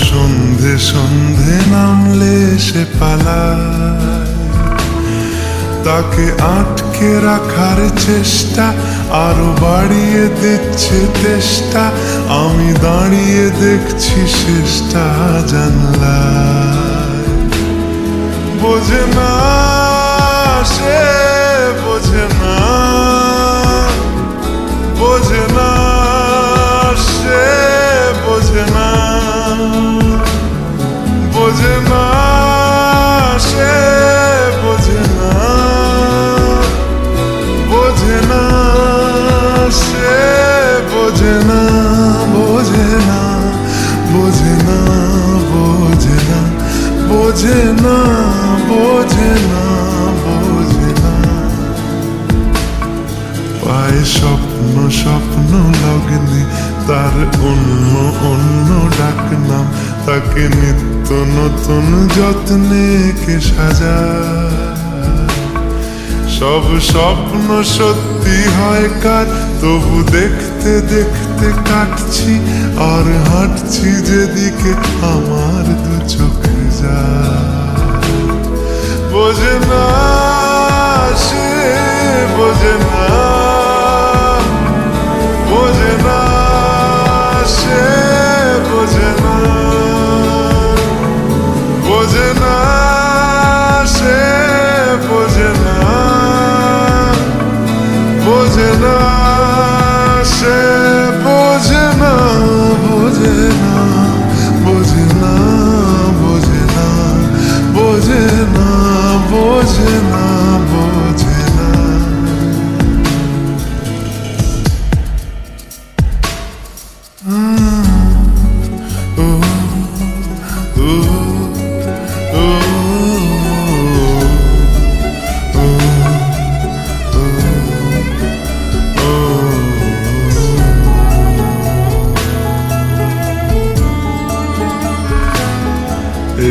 সন্ধে সন্ধে নামলে সে পালায়, তাকে আটকে রাখার চেষ্টা আরো বাড়িয়ে দিচ্ছে তেষ্টা। আমি দাঁড়িয়ে দেখছি শেষটা জানলায়। বোঝে না সে, বোঝে না, বোঝে না সে, বোঝে না, বোঝে না সে, বোঝে না, বোঝে না সে, বোঝে না, বোঝে না, বোঝে না, বোঝে না, বোঝে না, বোঝে না, বোঝে না। পায়ে স্বপ্ন স্বপ্ন লগ্নে তার অন্য অন্য ডাক নাম, তাকে নিত্য নতুন যত্নে কে সাজায়। সব স্বপ্ন সত্যি হয় কার, তবু দেখতে দেখতে কাটছি আর হাঁটছি যেদিকে আমার দু চোখে যায়। বোঝে না সে, বোঝে না, বোঝে না সে, বোঝে না, বোঝে না সে, বোঝে না, বোঝে না সে, বোঝে না, বোঝে না, বোঝে না, বোঝে না, বোঝে না, বোঝে না, বোঝে না।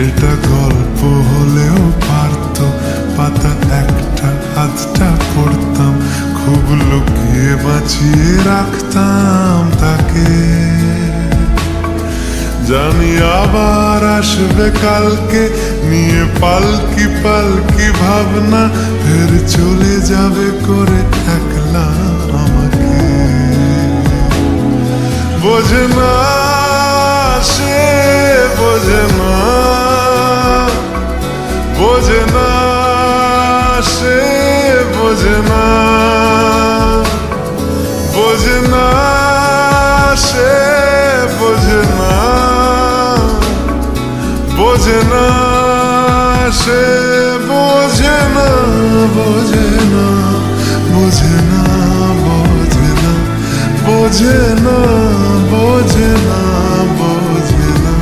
এটা গল্প হলেও পারতো, পাতা একটা হাতটা পড়তাম, খুব লুকিয়ে বাঁচিয়ে রাখতাম তাকে। জানি আবার আসবে কালকে, নিয়ে পালকি পালকি ভাবনা, ফের চলে যাবে করে একলা আমাকে। বোঝে না সে, বোঝে না, বোঝে না সে, বোঝে না, বোঝে না সে, বোঝে না, বোঝে না সে, বোঝে না, বোঝে না, বোঝে না, বোঝে না, বোঝে না, বোঝে না, বোঝে না।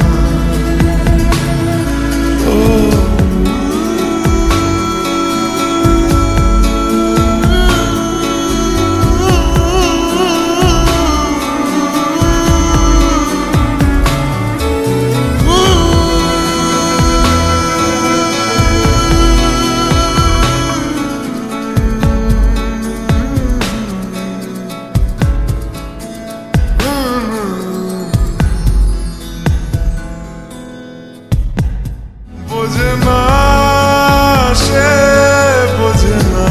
বোঝে না সে, বোঝে না,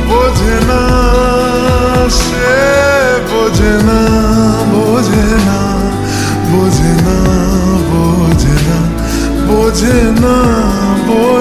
বোঝে না সে, বোঝে না, বোঝে না, বোঝে না, বোঝে না, বোঝে না, বোঝে